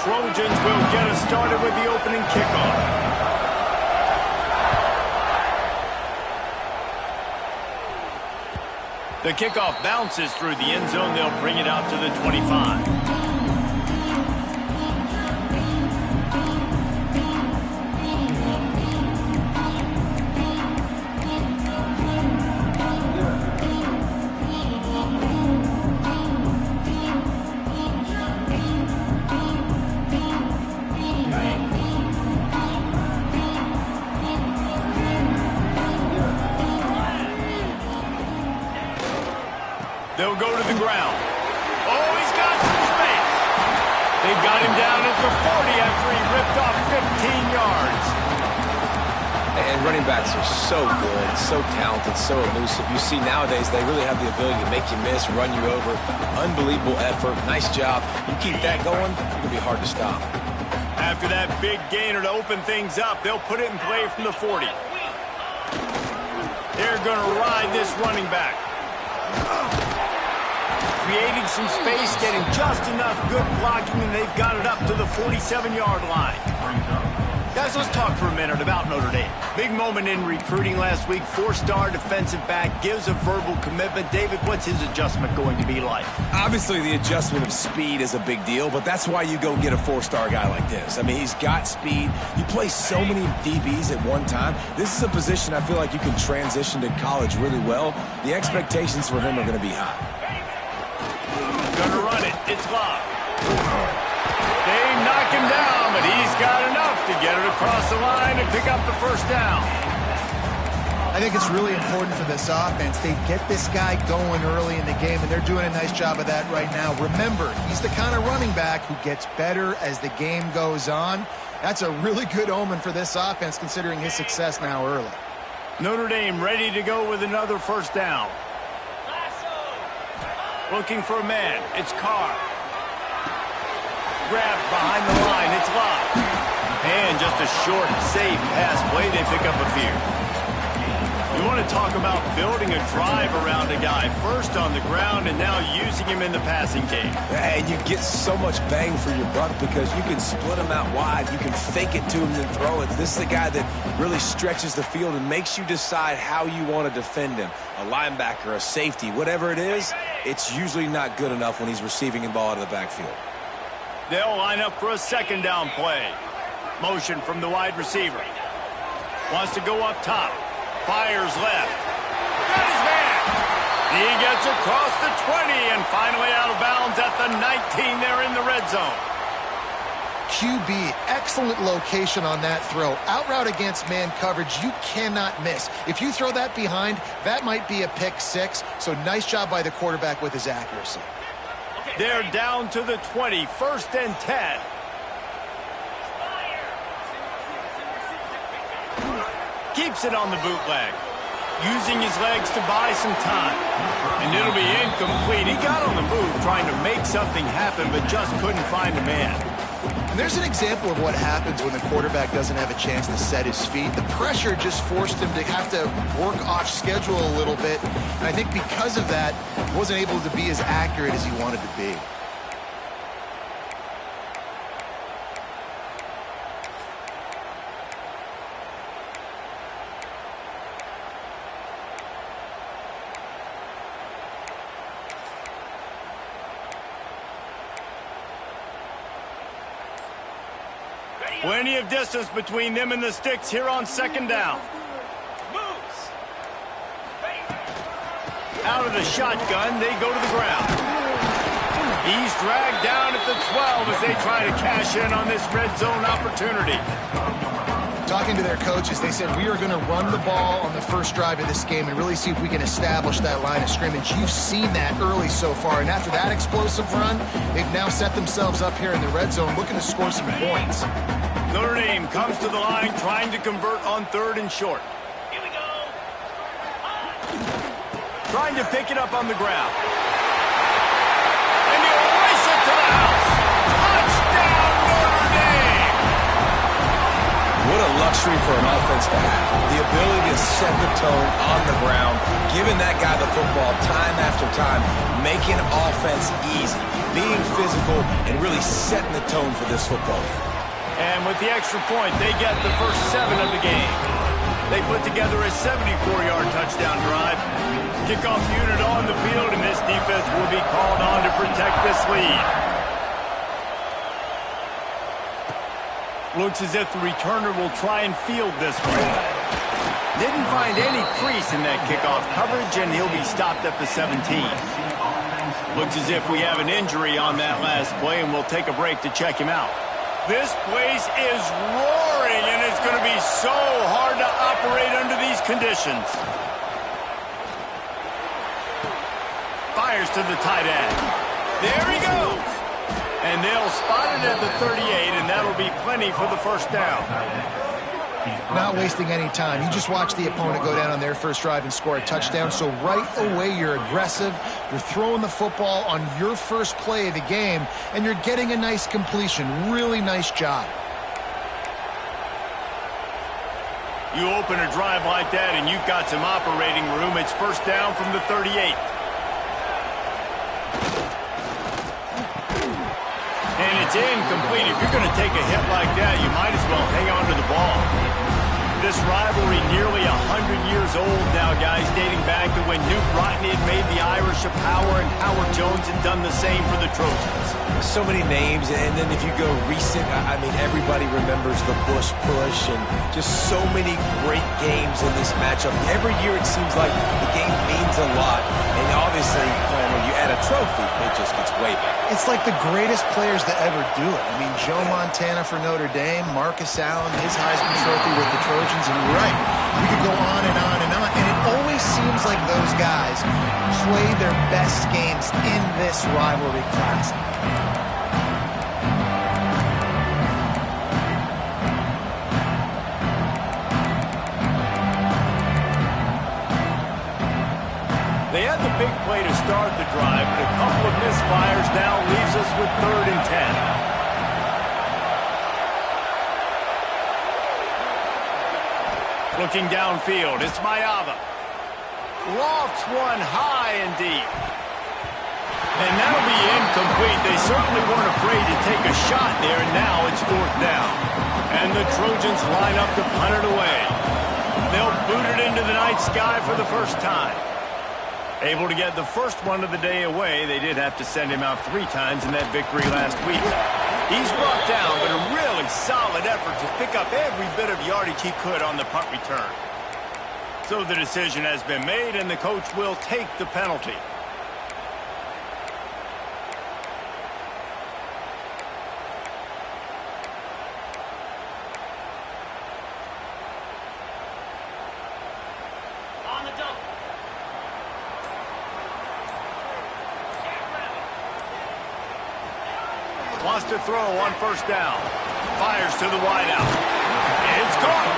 Trojans will get us started with the opening kickoff. The kickoff bounces through the end zone. They'll bring it out to the 25. They'll go to the ground. Oh, he's got some space. They've got him down at the 40 after he ripped off 15 yards. And running backs are so good, so talented, so elusive. You see nowadays they really have the ability to make you miss, run you over. Unbelievable effort. Nice job. You keep that going, it'll be hard to stop. After that big gainer to open things up, they'll put it in play from the 40. They're going to ride this running back. Creating some space, getting just enough good blocking, and they've got it up to the 47-yard line. Guys, let's talk for a minute about Notre Dame. Big moment in recruiting last week. 4-star defensive back, gives a verbal commitment. David, what's his adjustment going to be like? Obviously, the adjustment of speed is a big deal, but that's why you go get a 4-star guy like this. I mean, he's got speed. You play so many DBs at one time. This is a position I feel like you can transition to college really well. The expectations for him are going to be high. Gonna run it. It's Love. They knock him down, but he's got enough to get it across the line and pick up the first down. I think it's really important for this offense. They get this guy going early in the game, and they're doing a nice job of that right now. Remember, he's the kind of running back who gets better as the game goes on. That's a really good omen for this offense, considering his success now early. Notre Dame ready to go with another first down. Looking for a man. It's Carr. Grabbed behind the line. It's Love. And just a short, safe pass play. They pick up a few. You want to talk about building a drive around a guy. First on the ground and now using him in the passing game. And you get so much bang for your buck because you can split him out wide. You can fake it to him and throw it. This is the guy that really stretches the field and makes you decide how you want to defend him. A linebacker, a safety, whatever it is, it's usually not good enough when he's receiving the ball out of the backfield. They'll line up for a second down play. Motion from the wide receiver. Wants to go up top. Fires left. Got his man. He gets across the 20 and finally out of bounds at the 19 there in the red zone. QB, excellent location on that throw. Out route against man coverage, you cannot miss. If you throw that behind, that might be a pick six. So nice job by the quarterback with his accuracy. They're down to the 20, 1st and 10. Keeps it on the bootleg. Using his legs to buy some time. And it'll be incomplete. He got on the move trying to make something happen, but just couldn't find a man. And there's an example of what happens when the quarterback doesn't have a chance to set his feet. The pressure just forced him to have to work off schedule a little bit. And I think because of that, he wasn't able to be as accurate as he wanted to be. Plenty of distance between them and the sticks here on second down. Out of the shotgun, they go to the ground. He's dragged down at the 12 as they try to cash in on this red zone opportunity. Talking to their coaches, they said, we are going to run the ball on the first drive of this game and really see if we can establish that line of scrimmage. You've seen that early so far, and after that explosive run, they've now set themselves up here in the red zone looking to score some points. Notre Dame comes to the line trying to convert on 3rd and short. Here we go. Trying to pick it up on the ground. And he'll race it to the house. Touchdown, Notre Dame! What a luxury for an offense to have. The ability to set the tone on the ground, giving that guy the football time after time, making offense easy, being physical and really setting the tone for this football game. And with the extra point, they get the first 7 of the game. They put together a 74-yard touchdown drive. Kickoff unit on the field, and this defense will be called on to protect this lead. Looks as if the returner will try and field this one. Didn't find any crease in that kickoff coverage, and he'll be stopped at the 17. Looks as if we have an injury on that last play, and we'll take a break to check him out. This place is roaring, and it's going to be so hard to operate under these conditions. Fires to the tight end. There he goes. And they'll spot it at the 38, and that'll be plenty for the first down. Not wasting any time. You just watch the opponent go down on their first drive and score a touchdown. So right away, you're aggressive. You're throwing the football on your first play of the game, and you're getting a nice completion. Really nice job. You open a drive like that, and you've got some operating room. It's first down from the 38. And it's incomplete. If you're going to take a hit like that, you might as well hang on to the ball. This rivalry nearly 100 years old now, guys, dating back to when Newt Rodney had made the Irish a power and Howard Jones had done the same for the Trojans. So many names, and then if you go recent, I mean, everybody remembers the Bush push and just so many great games in this matchup. Every year it seems like the game means a lot, and obviously when you add a trophy, it just gets way better. It's like the greatest players to ever do it. I mean, Joe Montana for Notre Dame, Marcus Allen, his Heisman Trophy with the Trojans, and you're right, we could go on and on and on, and it always seems like those guys play their best games in this rivalry classic. They had the big play to start the drive, but a couple of misfires now leaves us with 3rd and 10. Looking downfield, it's Mayava. Lofts one high and deep. And that'll be incomplete. They certainly weren't afraid to take a shot there, and now it's 4th down. And the Trojans line up to punt it away. They'll boot it into the night sky for the first time. Able to get the first one of the day away. They did have to send him out 3 times in that victory last week. He's brought down, but a really solid effort to pick up every bit of yardage he could on the punt return. So the decision has been made, and the coach will take the penalty. Wants to throw on first down. Fires to the wideout. It's caught.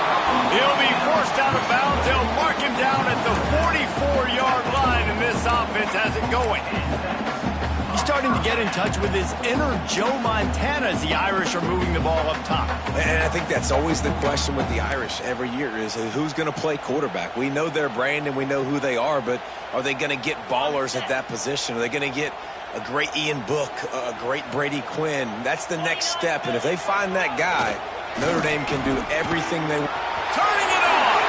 He'll be forced out of bounds. They'll mark him down at the 44-yard line, and this offense has it going. He's starting to get in touch with his inner Joe Montana as the Irish are moving the ball up top. And I think that's always the question with the Irish every year is who's going to play quarterback. We know their brand and we know who they are, but are they going to get ballers at that position? Are they going to get a great Ian Book, a great Brady Quinn? That's the next step, and if they find that guy, Notre Dame can do everything they want. Turning it on!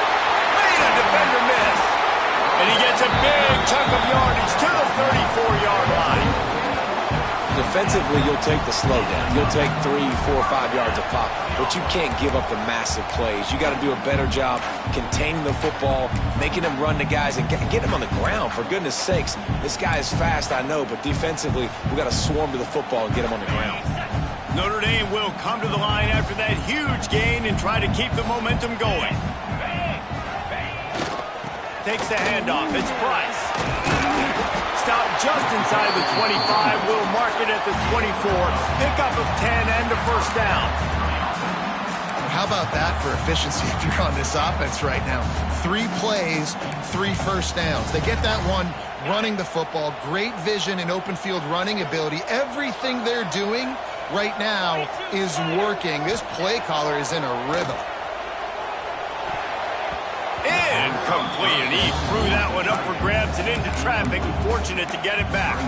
Made a defender miss! And he gets a big chunk of yardage to the 34-yard line. Defensively, you'll take the slow down. You'll take 3, 4, 5 yards a pop, but you can't give up the massive plays. You got to do a better job containing the football, making them run to guys, and get them on the ground. For goodness sakes, this guy is fast, I know, but defensively, we got to swarm to the football and get him on the ground. Notre Dame will come to the line after that huge gain and try to keep the momentum going. Takes the handoff. It's Price. Stopped just inside the 25. Will mark it at the 24. Pickup of 10 and a first down. How about that for efficiency if you're on this offense right now? 3 plays, 3 first downs. They get that one running the football. Great vision and open field running ability. Everything they're doing right now is working. This play caller is in a rhythm. Incomplete, and he threw that one up for grabs and into traffic, and fortunate to get it back.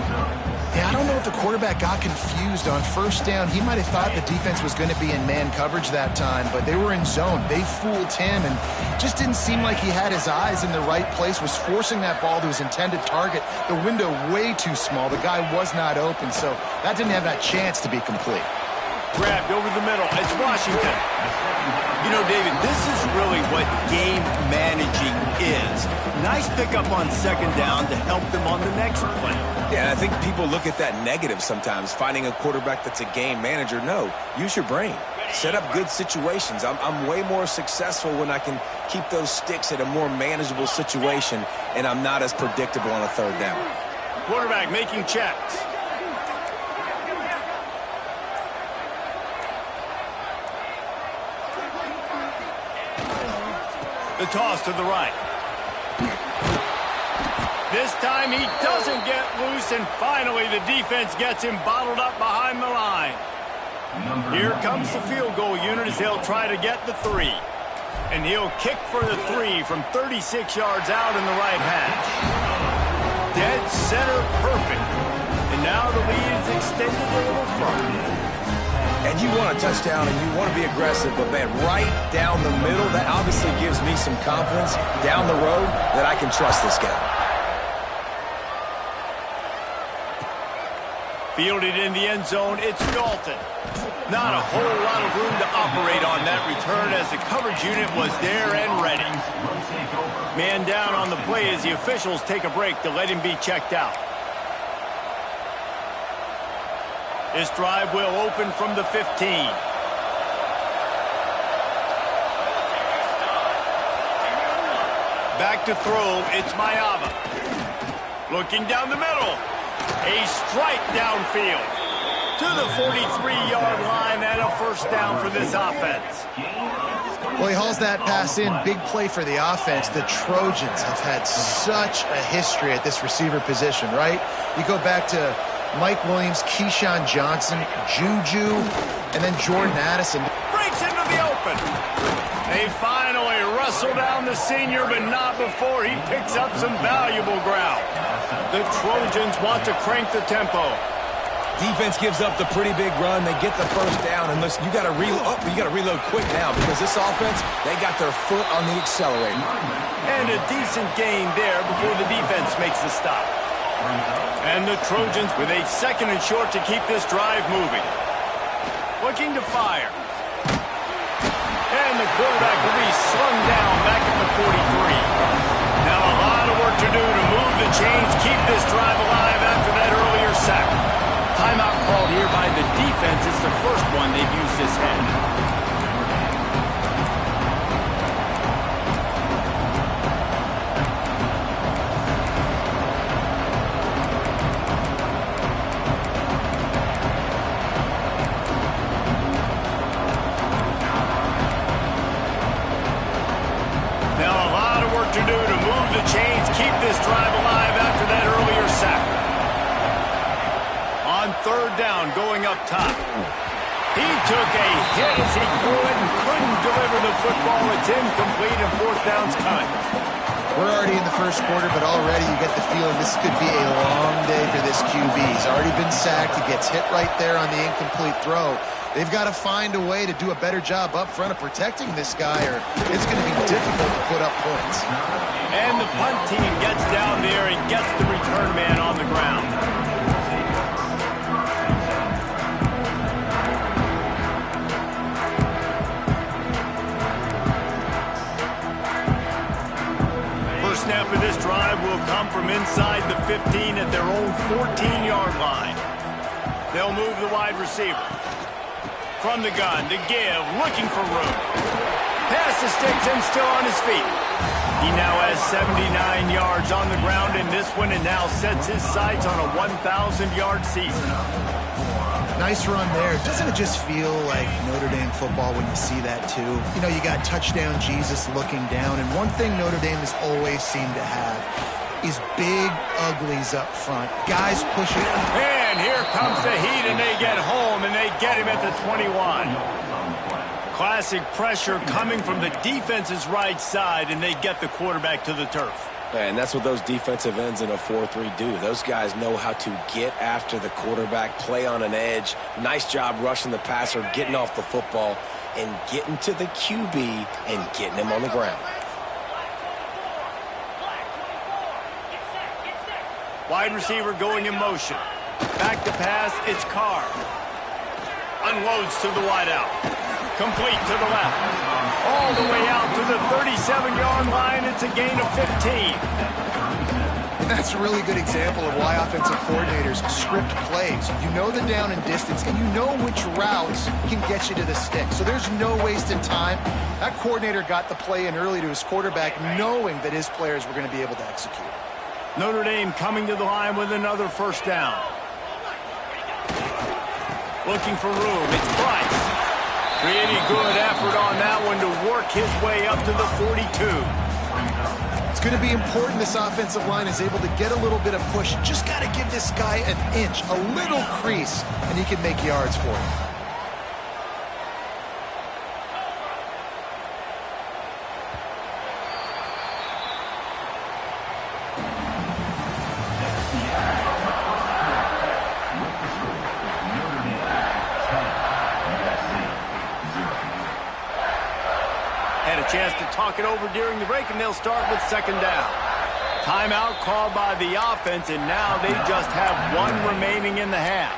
Yeah, I don't know if the quarterback got confused on first down. He might have thought the defense was going to be in man coverage that time, but they were in zone. They fooled him and just didn't seem like he had his eyes in the right place, was forcing that ball to his intended target. The window way too small. The guy was not open, so that didn't have that chance to be complete. Grabbed over the middle. It's Washington. You know, David, this is really what game managing is. Nice pickup on second down to help them on the next play. Yeah, I think people look at that negative sometimes, finding a quarterback that's a game manager. No, use your brain. Set up good situations. I'm way more successful when I can keep those sticks at a more manageable situation, and I'm not as predictable on a third down. Quarterback making checks. The toss to the right. This time he doesn't get loose, and finally the defense gets him bottled up behind the line. Here comes the field goal unit as they'll try to get the 3. And he'll kick for the 3 from 36 yards out in the right hash. Dead center perfect. And now the lead is extended a little further. And you want a touchdown and you want to be aggressive, but man, right down the middle, that obviously gives me some confidence down the road that I can trust this guy. Fielded in the end zone, it's Dalton. Not a whole lot of room to operate on that return as the coverage unit was there and ready. Man down on the play as the officials take a break to let him be checked out. This drive will open from the 15. Back to throw, it's Mayava. Looking down the middle. A strike downfield to the 43-yard line and a first down for this offense. Well, he hauls that pass in. Big play for the offense. The Trojans have had such a history at this receiver position, right? You go back to Mike Williams, Keyshawn Johnson, Juju, and then Jordan Addison. Breaks into the open. They finally wrestle down the senior, but not before he picks up some valuable ground. The Trojans want to crank the tempo. Defense gives up the pretty big run. They get the first down, and listen, you got to reload quick now because this offense, they got their foot on the accelerator. And a decent gain there before the defense makes the stop. And the Trojans with a second and short to keep this drive moving. Looking to fire. And the quarterback will be slung down back at the 43. Now a lot of work to do to move the chains, keep this drive alive after that earlier sack. Timeout called here by the defense. It's the first one they've used this half. To do to move the chains, keep this drive alive after that earlier sack. On third down, going up top. He took a hit as he threw it and couldn't deliver the football. It's incomplete and fourth down's cut. We're already in the first quarter, but already you get the feeling this could be a long day for this QB. He's already been sacked. He gets hit right there on the incomplete throw. They've got to find a way to do a better job up front of protecting this guy, or it's going to be difficult to put up points. And the punt team gets down there and gets the return man on the ground. First snap of this drive will come from inside the 15 at their own 14-yard line. They'll move the wide receiver. From the gun to give, looking for room. Pass the sticks and still on his feet. He now has 79 yards on the ground in this one and now sets his sights on a 1,000-yard season. Nice run there. Doesn't it just feel like Notre Dame football when you see that too? You know, you got touchdown Jesus looking down, and one thing Notre Dame has always seemed to have is big uglies up front. Guys pushing. And here comes the heat, and they get home, and they get him at the 21. Classic pressure coming from the defense's right side, and they get the quarterback to the turf. And that's what those defensive ends in a 4-3 do. Those guys know how to get after the quarterback, play on an edge. Nice job rushing the passer, getting off the football, and getting to the QB and getting him on the ground. Wide receiver going in motion. Back to pass, it's Carr. Unloads to the wideout. Complete to the left. All the way out to the 37-yard line. It's a gain of 15. And that's a really good example of why offensive coordinators script plays. You know the down and distance, and you know which routes can get you to the stick. So there's no wasting time. That coordinator got the play in early to his quarterback, knowing that his players were going to be able to execute. Notre Dame coming to the line with another first down. Looking for room. It's Price. Pretty good effort on that one to work his way up to the 42. It's going to be important this offensive line is able to get a little bit of push. Just got to give this guy an inch, a little crease, and he can make yards for him. Chance to talk it over during the break, and they'll start with second down. Timeout called by the offense, and now they just have one remaining in the half.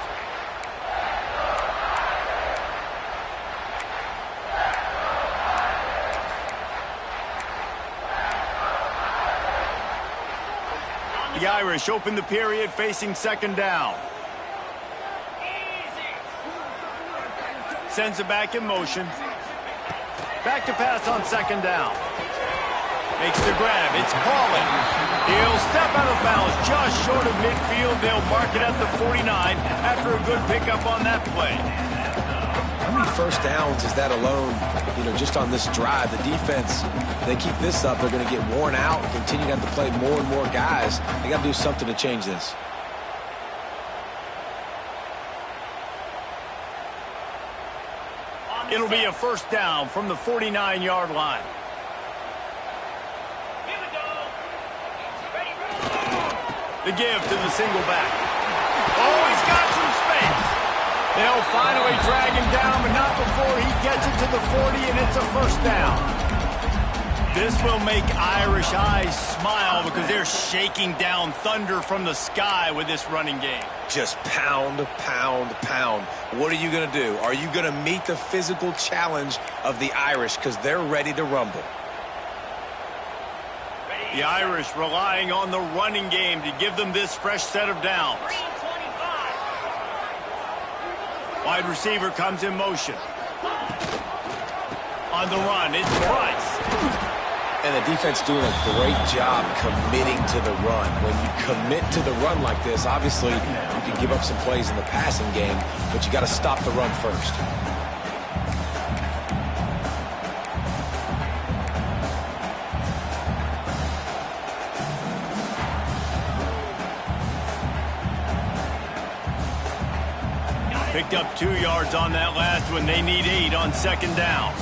The Irish open the period facing second down. Sends it back in motion. Back to pass on second down. Makes the grab. It's Pauling. He'll step out of bounds just short of midfield. They'll mark it at the 49 after a good pickup on that play. How many first downs is that alone, just on this drive? The defense, they keep this up, they're going to get worn out, continue to have to play more and more guys. They got to do something to change this. It'll be a first down from the 49-yard line. The give to the single back. Oh, he's got some space. They'll finally drag him down, but not before he gets it to the 40, and it's a first down. This will make Irish eyes smile because they're shaking down thunder from the sky with this running game. Just pound, pound, pound. What are you going to do? Are you going to meet the physical challenge of the Irish because they're ready to rumble? The Irish relying on the running game to give them this fresh set of downs. Wide receiver comes in motion. On the run, it's Price. And the defense doing a great job committing to the run. When you commit to the run like this, obviously you can give up some plays in the passing game, but you got to stop the run first. Picked up 2 yards on that last one. They need 8 on second down.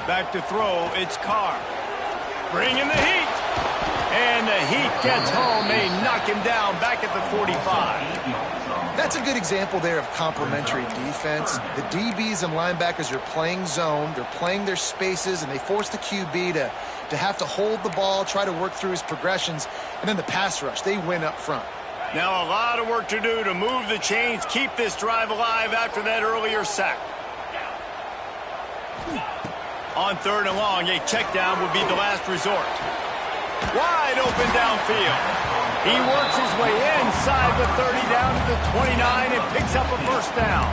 Back to throw, it's Carr. Bringing the heat. And the heat gets home. They knock him down back at the 45. That's a good example there of complementary defense. The DBs and linebackers are playing zone. They're playing their spaces, and they force the QB to have to hold the ball, try to work through his progressions. And then the pass rush, they win up front. Now a lot of work to do to move the chains, keep this drive alive after that earlier sack. On third and long, a check down would be the last resort. Wide open downfield. He works his way inside the 30 down to the 29 and picks up a first down.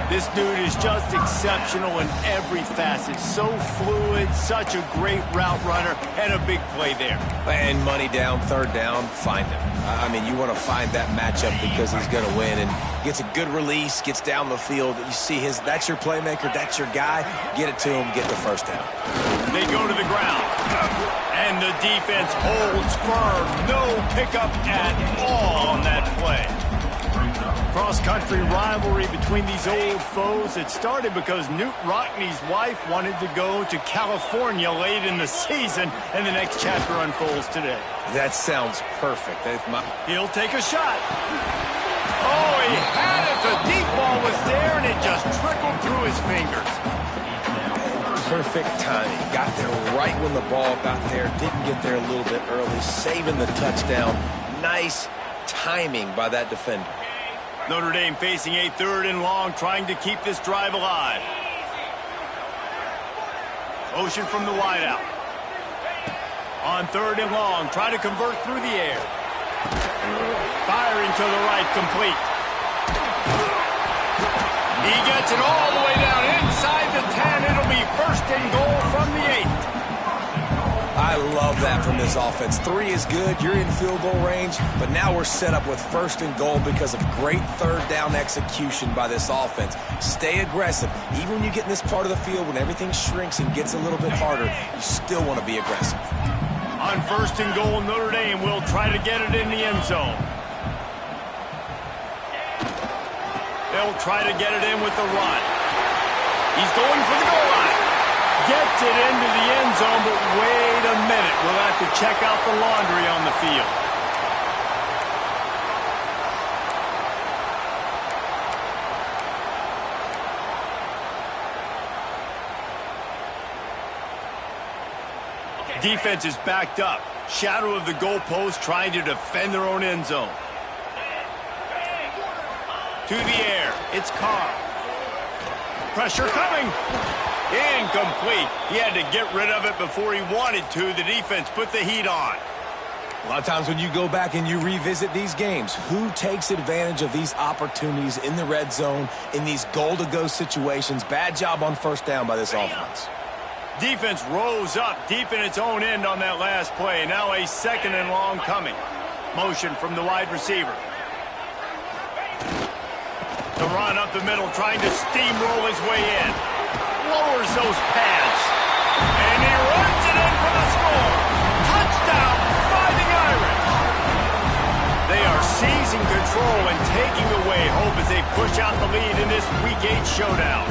This dude is just exceptional in every facet. So fluid, such a great route runner, and a big play there. And money down, third down, find him. I mean, you want to find that matchup because he's going to win. And gets a good release, gets down the field. You see that's your playmaker, that's your guy. Get it to him, get the first down. They go to the ground. And the defense holds firm. No pickup at all on that play. Cross-country rivalry between these old foes. It started because Newt Rockney's wife wanted to go to California late in the season, and the next chapter unfolds today. That sounds perfect. He'll take a shot. Oh, he had it. The deep ball was there, and it just trickled through his fingers. Perfect timing. Got there right when the ball got there. Didn't get there a little bit early. Saving the touchdown. Nice timing by that defender. Notre Dame facing a 3rd and long, trying to keep this drive alive. Motion from the wideout. On 3rd and long, try to convert through the air. Firing to the right, complete. He gets it all the way down inside the 10. It'll be 1st and goal from the 8. I love that from this offense. 3 is good. You're in field goal range, but now we're set up with 1st and goal because of great 3rd down execution by this offense. Stay aggressive. Even when you get in this part of the field, when everything shrinks and gets a little bit harder, you still want to be aggressive. On 1st and goal, Notre Dame will try to get it in the end zone. They'll try to get it in with the run. He's going for the goal line. Gets it into the end zone, but wait a minute. We'll have to check out the laundry on the field. Defense is backed up. Shadow of the goalpost, trying to defend their own end zone. To the air. It's Carr. Pressure coming. Incomplete. He had to get rid of it before he wanted to. The defense put the heat on. A lot of times when you go back and you revisit these games, who takes advantage of these opportunities in the red zone, in these goal-to-go situations? Bad job on 1st down by this offense. Defense rose up deep in its own end on that last play. Now a 2nd and long coming. Motion from the wide receiver. The run up the middle, trying to steamroll his way in. Lowers those pads. And he runs it in for the score. Touchdown, Fighting Irish. They are seizing control and taking away hope as they push out the lead in this Week 8 showdown.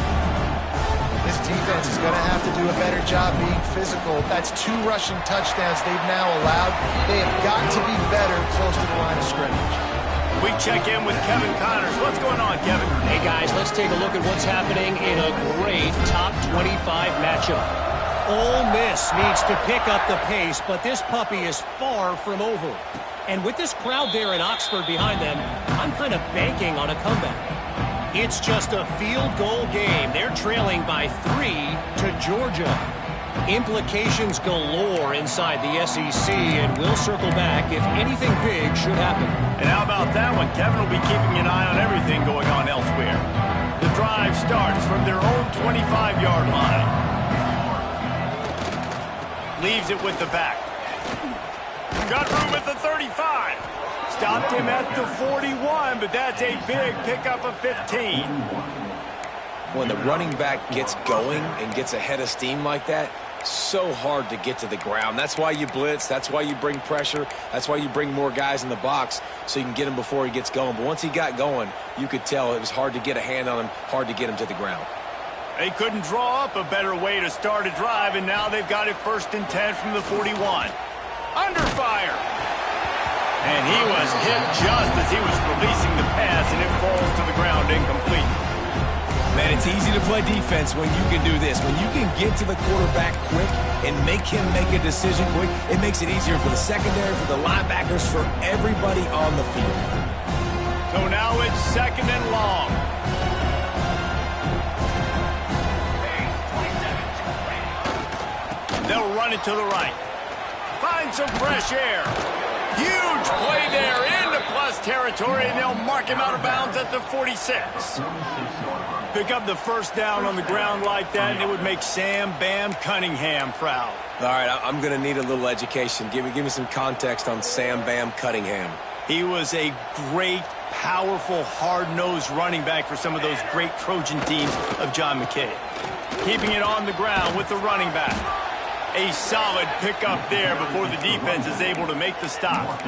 This defense is going to have to do a better job being physical. That's 2 rushing touchdowns they've now allowed. They have got to be better close to the line of scrimmage. We check in with Kevin Connors. What's going on, Kevin? Hey, guys, let's take a look at what's happening in a great top 25 matchup. Ole Miss needs to pick up the pace, but this puppy is far from over. And with this crowd there in Oxford behind them, I'm kind of banking on a comeback. It's just a field goal game. They're trailing by 3 to Georgia. Implications galore inside the SEC, and we'll circle back if anything big should happen. And how about that one? Kevin will be keeping an eye on everything going on elsewhere. The drive starts from their own 25-yard line. Leaves it with the back. Got room at the 35. Stopped him at the 41, but that's a big pickup of 15. When the running back gets going and gets ahead of steam like that, so hard to get to the ground. That's why you blitz. That's why you bring pressure. That's why you bring more guys in the box so you can get him before he gets going. But once he got going, you could tell it was hard to get a hand on him, hard to get him to the ground. They couldn't draw up a better way to start a drive, and now they've got it 1st and 10 from the 41. Under fire. And he was hit just as he was releasing the pass, and it falls to the ground incomplete. Man, it's easy to play defense when you can do this. When you can get to the quarterback quick and make him make a decision quick, it makes it easier for the secondary, for the linebackers, for everybody on the field. So now it's 2nd and long. They'll run it to the right. Find some fresh air. Huge play there into plus territory, and they'll mark him out of bounds at the 46. Pick up the 1st down on the ground like that, and it would make Sam Bam Cunningham proud. All right, I'm going to need a little education. Give me some context on Sam Bam Cunningham. He was a great, powerful, hard-nosed running back for some of those great Trojan teams of John McKay. Keeping it on the ground with the running back. A solid pickup there before the defense is able to make the stop.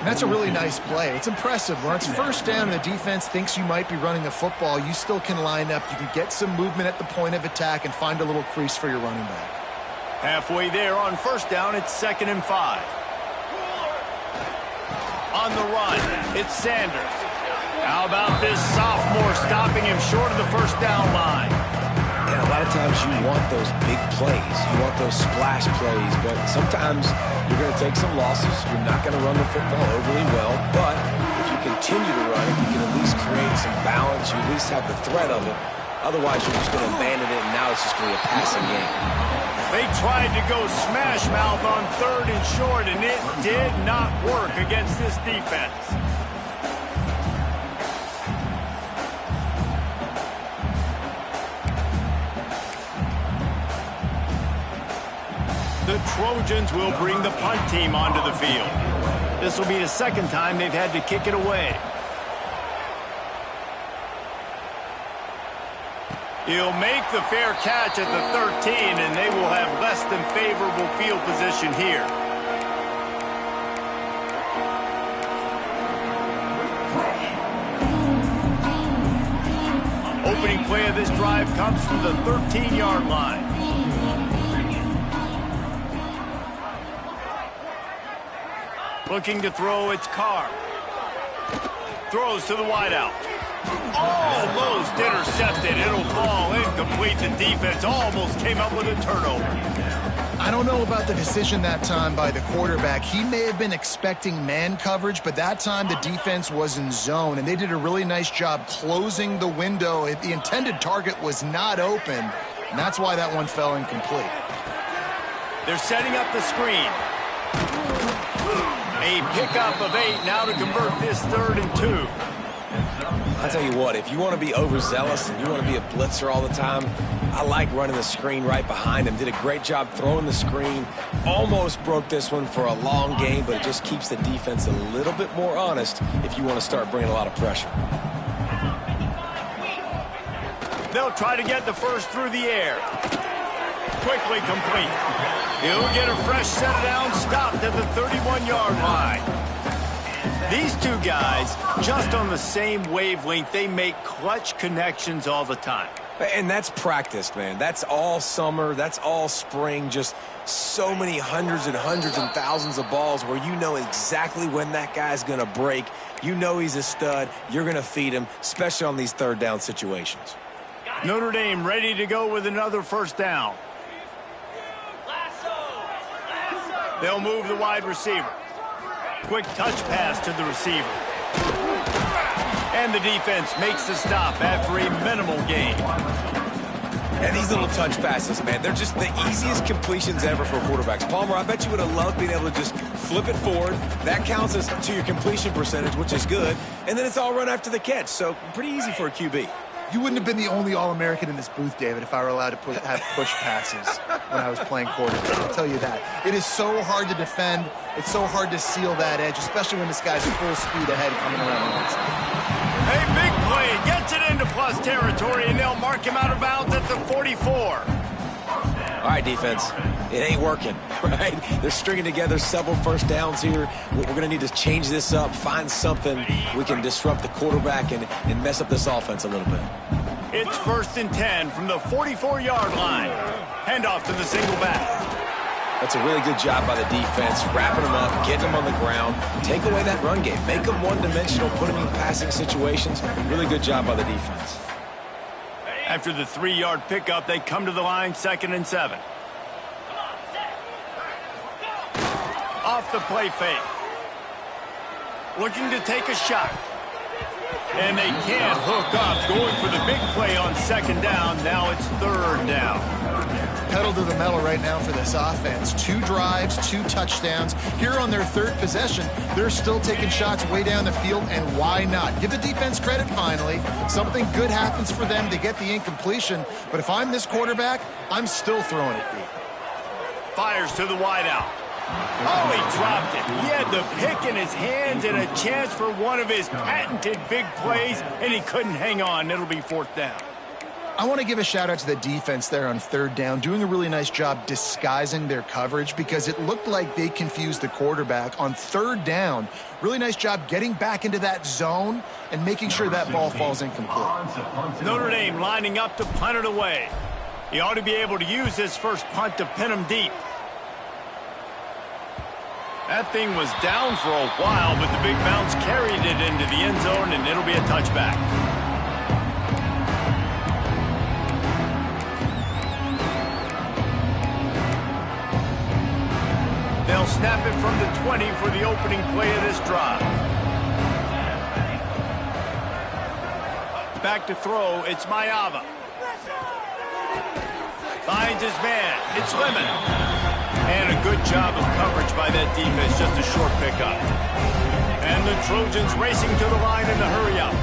And that's a really nice play. It's impressive. When it's first down and the defense thinks you might be running the football, you still can line up. You can get some movement at the point of attack and find a little crease for your running back. Halfway there on first down, it's 2nd and 5. On the run, it's Sanders. How about this sophomore stopping him short of the first down line? And a lot of times you want those big plays. You want those splash plays, but sometimes you're going to take some losses. You're not going to run the football overly well, but if you continue to run it, you can at least create some balance. You at least have the threat of it. Otherwise, you're just going to abandon it, and now it's just going to be a passing game. They tried to go smash mouth on 3rd and short, and it did not work against this defense. The Trojans will bring the punt team onto the field. This will be the 2nd time they've had to kick it away. He'll make the fair catch at the 13, and they will have less than favorable field position here. Opening play of this drive comes from the 13-yard line. Looking to throw, it's Carr. Throws to the wideout. Almost intercepted. It'll fall incomplete. The defense almost came up with a turnover. I don't know about the decision that time by the quarterback. He may have been expecting man coverage, but that time the defense was in zone, and they did a really nice job closing the window. The intended target was not open, and that's why that one fell incomplete. They're setting up the screen. A pickup of 8 now to convert this 3rd and 2. I'll tell you what, if you want to be overzealous and you want to be a blitzer all the time, I like running the screen right behind him. Did a great job throwing the screen. Almost broke this one for a long game, but it just keeps the defense a little bit more honest if you want to start bringing a lot of pressure. They'll try to get the first through the air. Quickly complete. He'll get a fresh set down, stopped at the 31-yard line. These two guys, just on the same wavelength, they make clutch connections all the time. And that's practiced, man. That's all summer. That's all spring. Just so many hundreds and thousands of balls where you know exactly when that guy's going to break. You know he's a stud. You're going to feed him, especially on these 3rd down situations. Notre Dame ready to go with another first down. They'll move the wide receiver. Quick touch pass to the receiver. And the defense makes the stop after a minimal gain. And these little touch passes, man, they're just the easiest completions ever for quarterbacks. Palmer, I bet you would have loved being able to just flip it forward. That counts as to your completion percentage, which is good. And then it's all run after the catch, so pretty easy for a QB. You wouldn't have been the only All-American in this booth, David, if I were allowed to have push passes when I was playing quarterback. I'll tell you that. It is so hard to defend. It's so hard to seal that edge, especially when this guy's full speed ahead coming around the outside. A big play. Gets it into plus territory, and they'll mark him out of bounds at the 44. All right, defense. It ain't working, right? They're stringing together several first downs here. We're going to need to change this up, find something we can disrupt the quarterback and mess up this offense a little bit. It's 1st and 10 from the 44-yard line. Handoff to the single back. That's a really good job by the defense, wrapping them up, getting them on the ground. Take away that run game. Make them one-dimensional, put them in passing situations. Really good job by the defense. After the 3-yard pickup, they come to the line, 2nd and 7. Off the play fake. Looking to take a shot. And they can't hook up. Going for the big play on 2nd down. Now it's 3rd down. Pedal to the metal right now for this offense. 2 drives, 2 touchdowns. Here on their 3rd possession, they're still taking shots way down the field, and why not? Give the defense credit finally. Something good happens for them to get the incompletion, but if I'm this quarterback, I'm still throwing it deep. Fires to the wideout. Oh, he dropped it. He had the pick in his hands and a chance for one of his patented big plays, and he couldn't hang on. It'll be 4th down. I want to give a shout out to the defense there on third down, doing a really nice job disguising their coverage because it looked like they confused the quarterback on third down. Really nice job getting back into that zone and making sure that ball falls incomplete. Notre Dame lining up to punt it away. He ought to be able to use this first punt to pin him deep. That thing was down for a while, but the big bounce carried it into the end zone, and it'll be a touchback. They'll snap it from the 20 for the opening play of this drive. Back to throw, it's Mayava. Finds his man, it's Lemon. And a good job of coverage by that defense, just a short pickup. And the Trojans racing to the line in the hurry-up.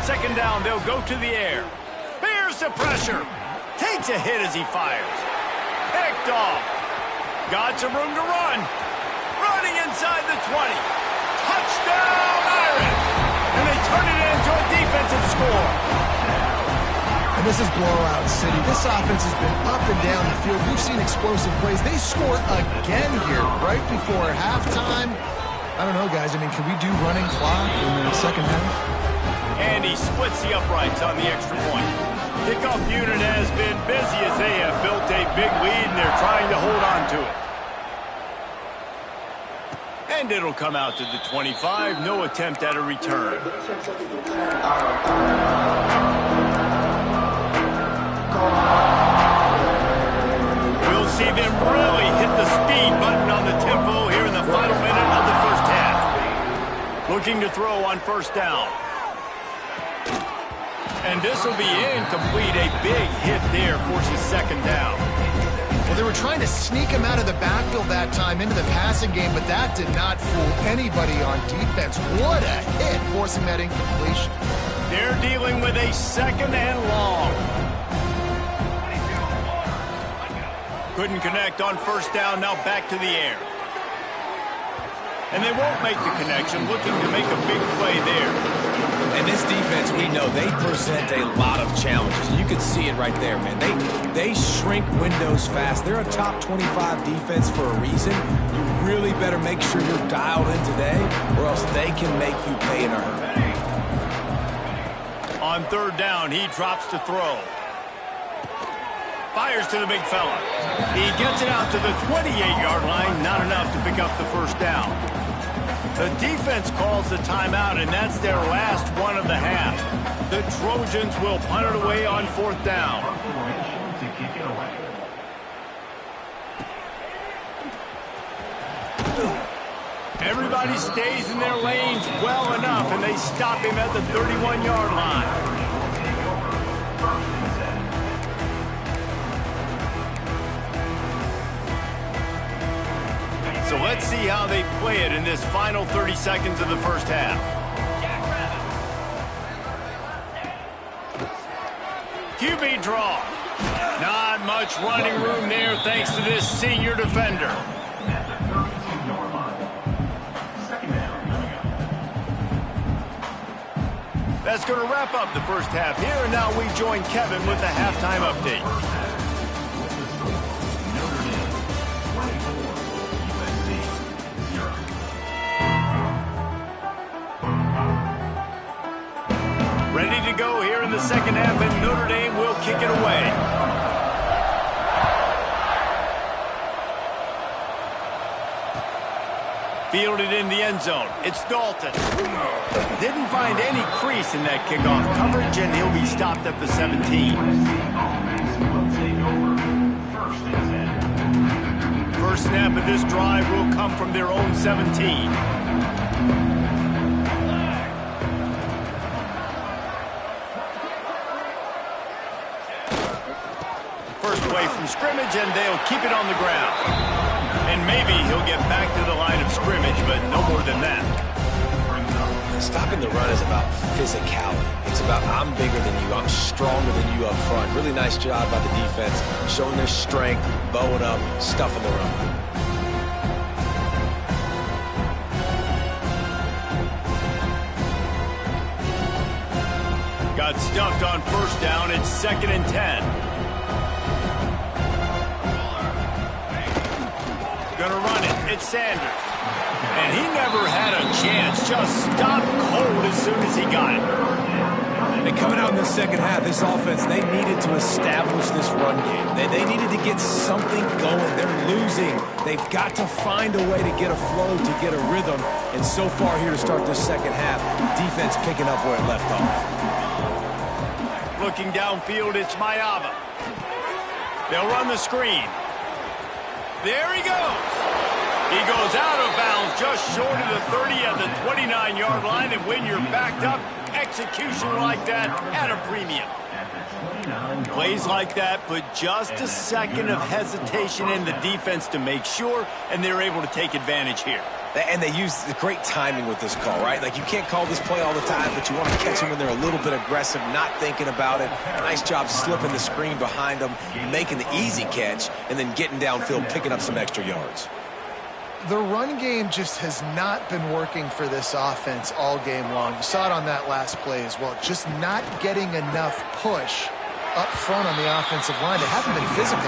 Second down, they'll go to the air. Bears the pressure. Takes a hit as he fires. Picked off. Got some room to run. Running inside the 20. Touchdown, Irish! And they turn it into a defensive score. And this is blowout city. This offense has been up and down the field. We've seen explosive plays. They score again here right before halftime. I don't know, guys. I mean, can we do running clock in the second half? And he splits the uprights on the extra point. Kickoff unit has been busy as they have built a big lead, and they're trying to hold on to it. And it'll come out to the 25. No attempt at a return. We'll see them really hit the speed button on the tempo here in the final minute of the first half. Looking to throw on first down. And this will be incomplete. A big hit there forces second down. Well, they were trying to sneak him out of the backfield that time into the passing game, but that did not fool anybody on defense. What a hit, forcing that incompletion. They're dealing with a second and long. Couldn't connect on first down, now back to the air. And they won't make the connection, looking to make a big play there. And this defense, we know, they present a lot of challenges. You can see it right there, man. They shrink windows fast. They're a top 25 defense for a reason. You really better make sure you're dialed in today, or else they can make you pay in a hurry. On third down, he drops to throw. Fires to the big fella. He gets it out to the 28-yard line. Not enough to pick up the first down. The defense calls the timeout, and that's their last one of the half. The Trojans will punt it away on fourth down. Everybody stays in their lanes well enough, and they stop him at the 31-yard line. So let's see how they play it in this final 30 seconds of the first half. QB draw. Not much running room there thanks to this senior defender. That's going to wrap up the first half here, and now we join Kevin with the halftime update. Ready to go here in the second half, and Notre Dame will kick it away. Fielded in the end zone. It's Dalton. Didn't find any crease in that kickoff coverage, and he'll be stopped at the 17. First snap of this drive will come from their own 17. First away from scrimmage, and they'll keep it on the ground. And maybe he'll get back to the line of scrimmage, but no more than that. Stopping the run is about physicality. It's about I'm bigger than you, I'm stronger than you up front. Really nice job by the defense, showing their strength, bowing up, stuffing the run. Got stuffed on first down. It's 2nd and 10. Gonna run it. It's Sanders. And he never had a chance. Just stopped cold as soon as he got it. And coming out in the second half, this offense, they needed to establish this run game. They needed to get something going. They're losing. They've got to find a way to get a flow, to get a rhythm. And so far here to start this second half, defense picking up where it left off. Looking downfield, it's Mayava. They'll run the screen. There he goes. He goes out of bounds just short of the 30 at the 29-yard line. And when you're backed up, execution like that at a premium. Plays like that put just a second of hesitation in the defense to make sure, and they're able to take advantage here. And they use the great timing with this call, right? Like, you can't call this play all the time, but you want to catch them when they're a little bit aggressive, not thinking about it. Nice job slipping the screen behind them, making the easy catch, and then getting downfield, picking up some extra yards. The run game just has not been working for this offense all game long. You saw it on that last play as well. Just not getting enough push up front on the offensive line. They haven't been physical.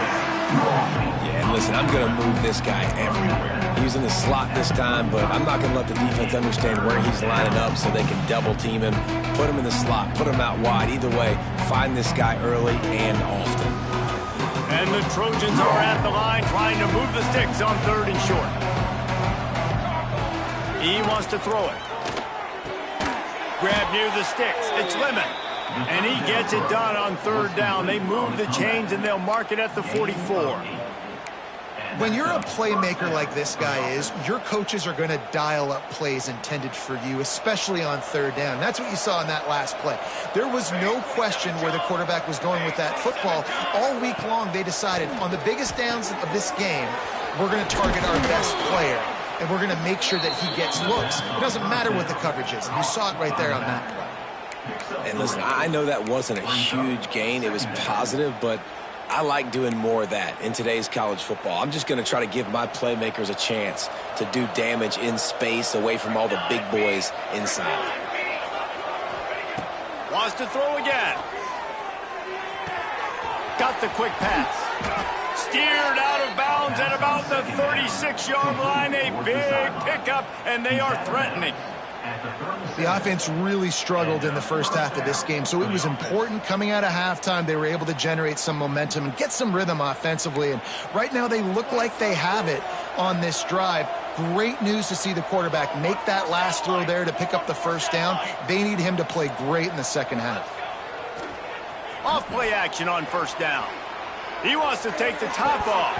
Yeah, and listen, I'm going to move this guy everywhere. He's in the slot this time, but I'm not going to let the defense understand where he's lining up so they can double team him, put him in the slot, put him out wide. Either way, find this guy early and often. And the Trojans are at the line trying to move the sticks on 3rd and short. He wants to throw it. Grab near the sticks. It's Lemon. And he gets it done on 3rd down. They move the chains, and they'll mark it at the 44. When you're a playmaker like this guy is, your coaches are going to dial up plays intended for you, especially on 3rd down. That's what you saw in that last play. There was no question where the quarterback was going with that football. All week long, they decided on the biggest downs of this game, we're going to target our best player. And we're going to make sure that he gets looks. It doesn't matter what the coverage is. You saw it right there on that play. And listen, I know that wasn't a huge gain. It was positive, but I like doing more of that in today's college football. I'm just going to try to give my playmakers a chance to do damage in space away from all the big boys inside. Wants to throw again. Got the quick pass. Steered out of bounds at about the 36-yard line. A big pickup, and they are threatening. The offense really struggled in the first half of this game, so it was important coming out of halftime. They were able to generate some momentum and get some rhythm offensively, and right now they look like they have it on this drive. Great news to see the quarterback make that last throw there to pick up the 1st down. They need him to play great in the second half. Off play action on 1st down. He wants to take the top off.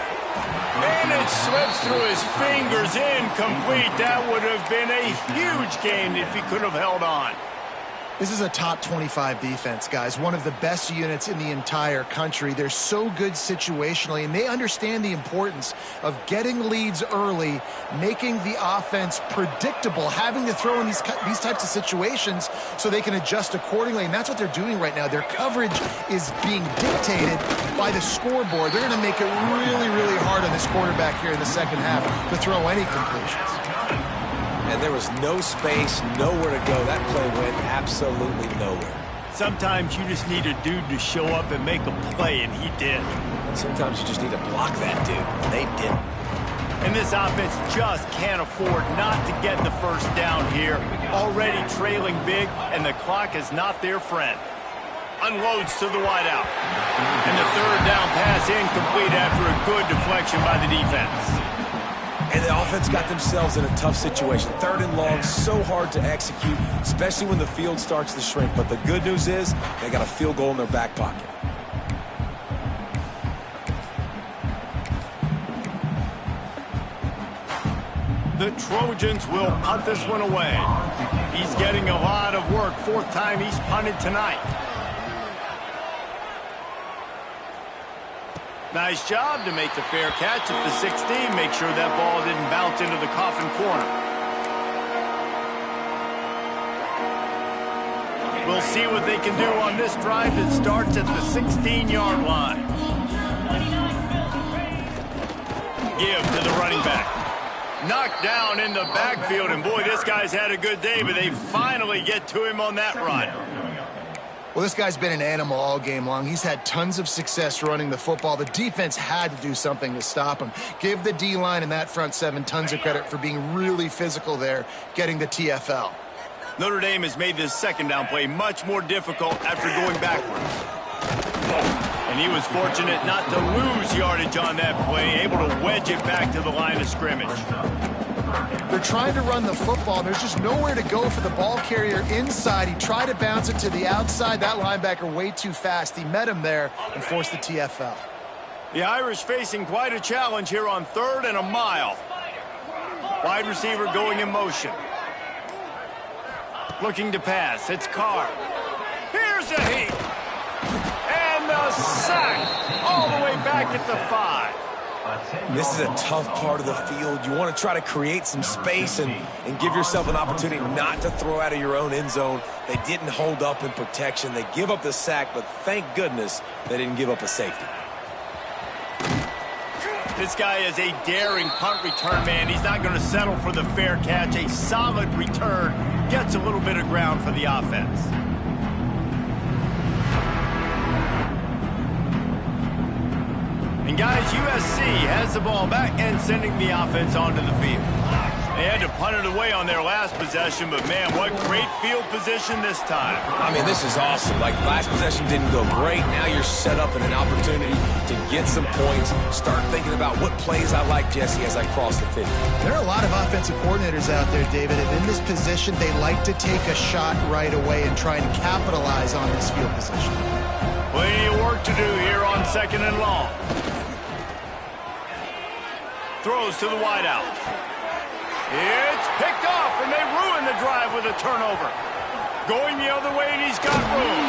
And it slips through his fingers, incomplete. That would have been a huge gain if he could have held on. This is a top 25 defense, guys. One of the best units in the entire country. They're so good situationally, and they understand the importance of getting leads early, making the offense predictable, having to throw in these types of situations so they can adjust accordingly, and that's what they're doing right now. Their coverage is being dictated by the scoreboard. They're going to make it really, really hard on this quarterback here in the second half to throw any completions. And there was no space, nowhere to go. That play went absolutely nowhere. Sometimes you just need a dude to show up and make a play, and he did. Sometimes you just need to block that dude, and they didn't. And this offense just can't afford not to get the 1st down here. Already trailing big, and the clock is not their friend. Unloads to the wideout. And the 3rd down pass incomplete after a good deflection by the defense. And the offense got themselves in a tough situation. 3rd and long, so hard to execute, especially when the field starts to shrink. But the good news is they got a field goal in their back pocket. The Trojans will punt this one away. He's getting a lot of work. 4th time he's punted tonight. Nice job to make the fair catch at the 16. Make sure that ball didn't bounce into the coffin corner. We'll see what they can do on this drive that starts at the 16-yard line. Give to the running back. Knocked down in the backfield, and boy, this guy's had a good day, but they finally get to him on that run. Well, this guy's been an animal all game long. He's had tons of success running the football. The defense had to do something to stop him. Give the D-line and that front seven tons of credit for being really physical there, getting the TFL. Notre Dame has made this second down play much more difficult after going backwards. And he was fortunate not to lose yardage on that play, able to wedge it back to the line of scrimmage. They're trying to run the football. There's just nowhere to go for the ball carrier inside. He tried to bounce it to the outside. That linebacker way too fast. He met him there and forced the TFL. The Irish facing quite a challenge here on 3rd and a mile. Wide receiver going in motion. Looking to pass. It's Carr. Here's a heat. And the sack all the way back at the 5. This is a tough part of the field. You want to try to create some space and give yourself an opportunity not to throw out of your own end zone. They didn't hold up in protection. They give up the sack, but thank goodness they didn't give up a safety. This guy is a daring punt return man. He's not going to settle for the fair catch. A solid return gets a little bit of ground for the offense. And guys, USC has the ball back and sending the offense onto the field. They had to punt it away on their last possession, but man, what great field position this time. I mean, this is awesome. Like, last possession didn't go great. Now you're set up in an opportunity to get some points. Start thinking about what plays I like, Jesse, as I cross the 50. There are a lot of offensive coordinators out there, David, and in this position, they like to take a shot right away and try and capitalize on this field position. Plenty of work to do here on 2nd and long. Throws to the wideout. It's picked off, and they ruin the drive with a turnover. Going the other way, and he's got room.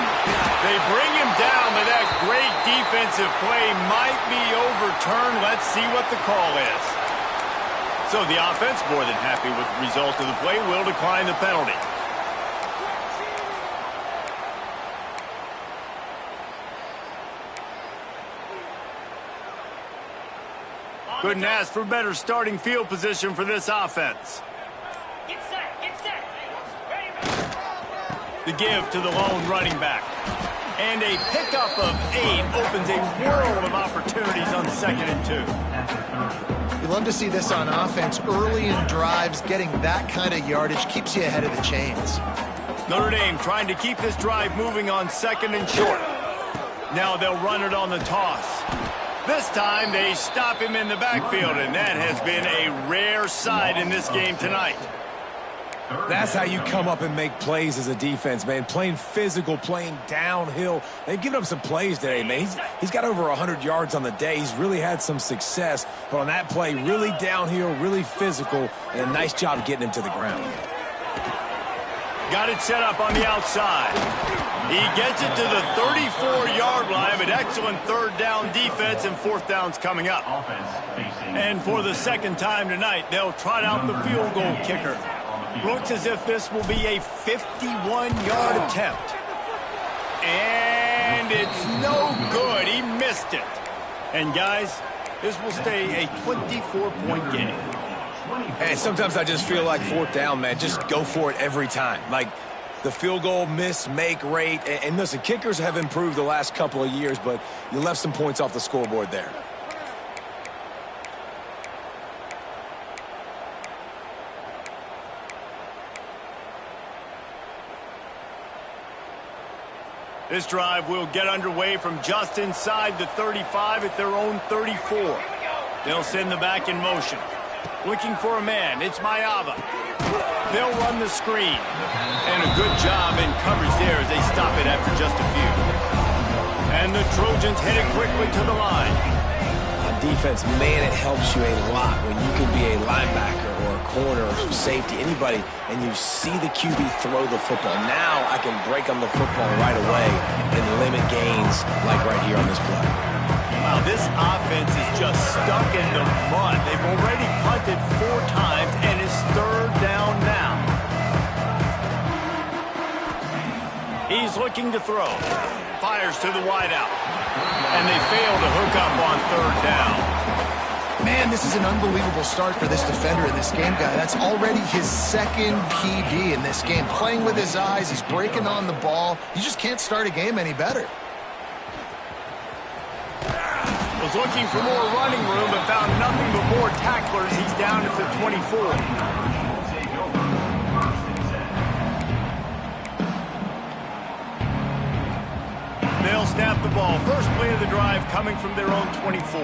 They bring him down, but that great defensive play might be overturned. Let's see what the call is. So the offense, more than happy with the result of the play, will decline the penalty. Couldn't ask for better starting field position for this offense. Get set, get set. The give to the lone running back. And a pickup of 8 opens a world of opportunities on 2nd and 2. You love to see this on offense. Early in drives, getting that kind of yardage keeps you ahead of the chains. Notre Dame trying to keep this drive moving on 2nd and short. Now they'll run it on the toss. This time they stop him in the backfield, and that has been a rare sight in this game tonight. That's how you come up and make plays as a defense, man. Playing physical, playing downhill. They've given up some plays today, man. He's got over 100 yards on the day. He's really had some success. But on that play, really downhill, really physical, and a nice job getting him to the ground. Got it set up on the outside. He gets it to the 34-yard line, but excellent 3rd down defense, and 4th down's coming up. And for the 2nd time tonight, they'll trot out the field goal kicker. Looks as if this will be a 51-yard attempt. And it's no good. He missed it. And guys, this will stay a 24-point game. And sometimes I just feel like 4th down, man. Just go for it every time. Like, the field goal miss, make rate. And listen, kickers have improved the last couple of years, but you left some points off the scoreboard there. This drive will get underway from just inside the 35 at their own 34. They'll send the back in motion. Looking for a man. It's Mayava. They'll run the screen. And a good job in coverage there as they stop it after just a few. And the Trojans headed quickly to the line. On defense, man, it helps you a lot when you can be a linebacker or a corner or safety, anybody, and you see the QB throw the football. Now I can break on the football right away and limit gains like right here on this play. Wow, this offense is just stuck in the mud. They've already punted 4 times, and it's 3rd down now. He's looking to throw. Fires to the wideout. And they fail to hook up on 3rd down. Man, this is an unbelievable start for this defender in this game, guy. That's already his second PB in this game. Playing with his eyes, he's breaking on the ball. You just can't start a game any better. Was looking for more running room, but found nothing but more tacklers. He's down at the 24. They'll snap the ball. First play of the drive coming from their own 24.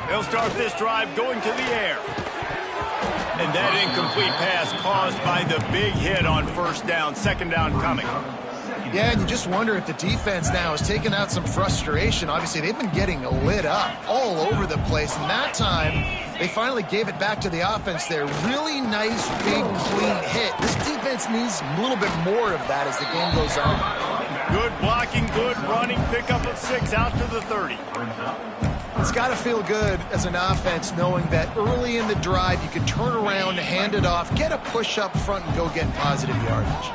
They'll start this drive going to the air. And that incomplete pass caused by the big hit on first down. Second down coming. Yeah, and you just wonder if the defense now is taking out some frustration. Obviously, they've been getting lit up all over the place. And that time, they finally gave it back to the offense there. Really nice, big, clean hit. This defense needs a little bit more of that as the game goes on. Good blocking, good running, pickup of 6 out to the 30. It's got to feel good as an offense knowing that early in the drive you can turn around, hand it off, get a push up front, and go get positive yardage.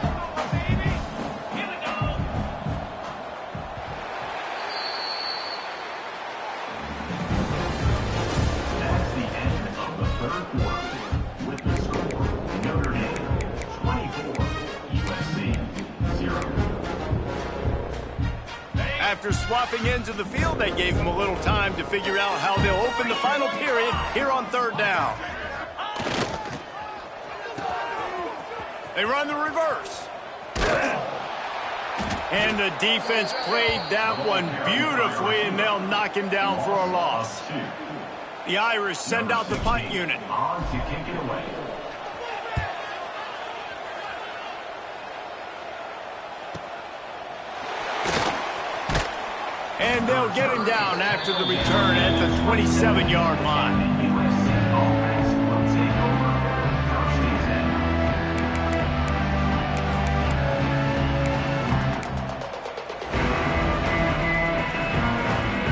That's the end of the third quarter with the score Notre Dame 24, USC 0. After swapping ends of the field, they gave him a little time to figure out how they'll open the final period here on third down. They run the reverse. And the defense played that one beautifully, and they'll knock him down for a loss. The Irish send out the punt unit. On to kick it away. And they'll get him down after the return at the 27-yard line. USC offense will take over from State's end.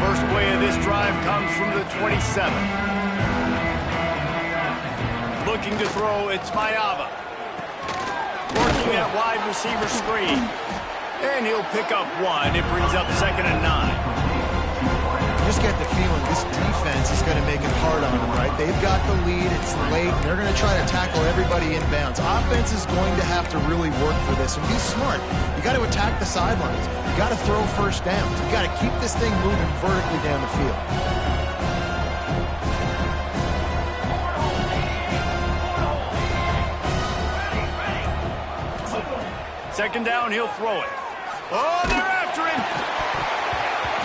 First play of this drive comes from the 27. Looking to throw, it's Mayava. Working that wide receiver screen. And he'll pick up 1. It brings up 2nd and 9. You just get the feeling this defense is going to make it hard on them, right? They've got the lead, it's late, and they're going to try to tackle everybody inbounds. Offense is going to have to really work for this and be smart. You got to attack the sidelines. You got to throw first downs. You got to keep this thing moving vertically down the field. Second down, he'll throw it. Oh, they're after him!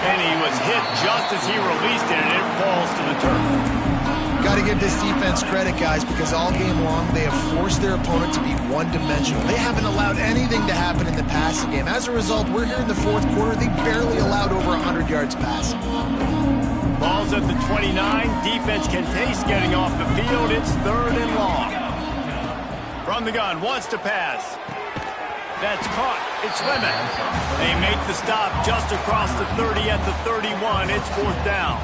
And he was hit just as he released it, and it falls to the turf. Got to give this defense credit, guys, because all game long they have forced their opponent to be one-dimensional. They haven't allowed anything to happen in the passing game. As a result, we're here in the fourth quarter. They barely allowed over 100 yards passing. Ball's at the 29. Defense can taste getting off the field. It's 3rd and long. From the gun, wants to pass. That's caught. It's Lemon. They make the stop just across the 30 at the 31. It's 4th down.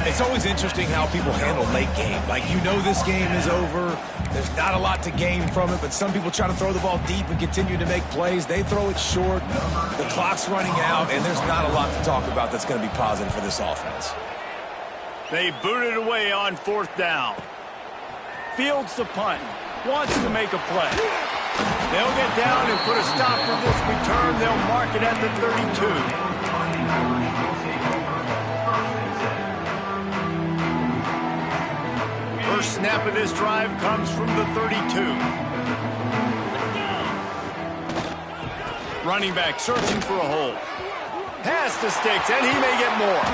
It's always interesting how people handle late game. Like, you know this game is over. There's not a lot to gain from it, but some people try to throw the ball deep and continue to make plays. They throw it short. The clock's running out, and there's not a lot to talk about that's going to be positive for this offense. They boot it away on 4th down. Fields the punt. Wants to make a play. They'll get down and put a stop to this return. They'll mark it at the 32. First snap of this drive comes from the 32. Running back searching for a hole. Pass the sticks, and he may get more.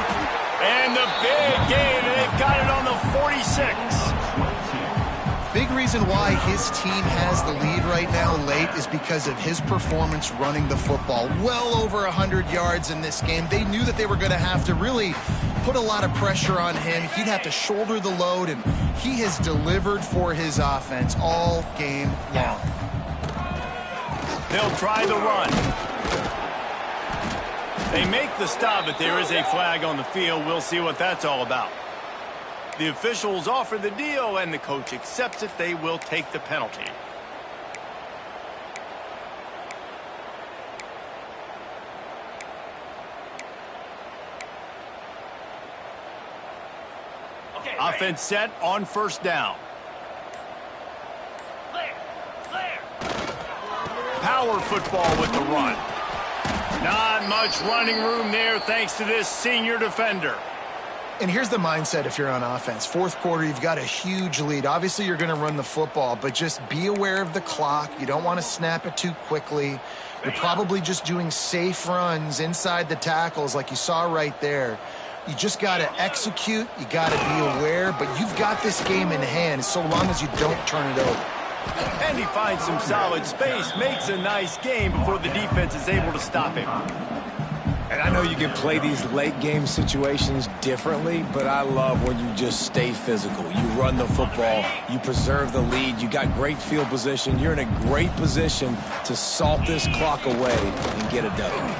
And the big gain, and they've got it on the 46. Big reason why his team has the lead right now late is because of his performance running the football. Well over 100 yards in this game. They knew that they were going to have to really put a lot of pressure on him. He'd have to shoulder the load, and he has delivered for his offense all game long. They'll try the run. They make the stop, but there is a flag on the field. We'll see what that's all about. The officials offer the deal, and the coach accepts it. They will take the penalty. offense set on first down. Power football with the run. Not much running room there thanks to this senior defender. And here's the mindset if you're on offense. Fourth quarter, you've got a huge lead. Obviously, you're going to run the football, but just be aware of the clock. You don't want to snap it too quickly. You're probably just doing safe runs inside the tackles like you saw right there. You just got to execute. You got to be aware, but you've got this game in hand so long as you don't turn it over. And he finds some solid space, makes a nice game before the defense is able to stop him. And I know you can play these late game situations differently, but I love when you just stay physical. You run the football, you preserve the lead, you got great field position, you're in a great position to salt this clock away and get a W.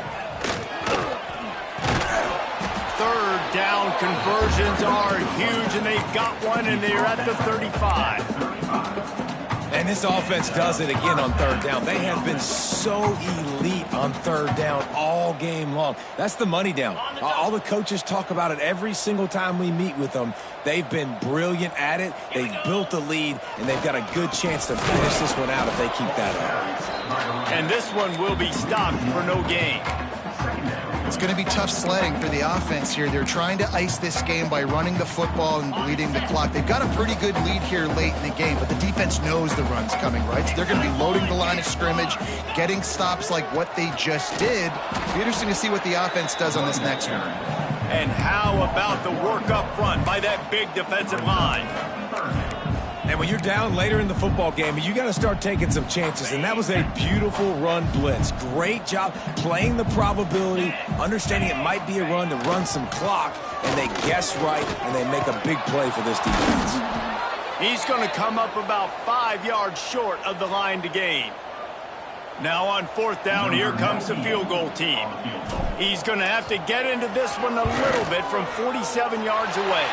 Third down conversions are huge, and they've got one, and they're at the 35. And this offense does it again on third down. They have been so elite on third down all game long. That's the money down. All the coaches talk about it every single time we meet with them. They've been brilliant at it. They've built the lead, and they've got a good chance to finish this one out if they keep that up. And this one will be stopped for no gain. It's going to be tough sledding for the offense here. They're trying to ice this game by running the football and bleeding the clock. They've got a pretty good lead here late in the game, but the defense knows the run's coming, right? So they're going to be loading the line of scrimmage, getting stops like what they just did. It'll be interesting to see what the offense does on this next one. And how about the work up front by that big defensive line? And when you're down later in the football game, you got to start taking some chances. And that was a beautiful run blitz. Great job playing the probability, understanding it might be a run to run some clock. And they guess right, and they make a big play for this defense. He's going to come up about 5 yards short of the line to gain. Now on fourth down, here comes the field goal team. He's going to have to get into this one a little bit from 47 yards away.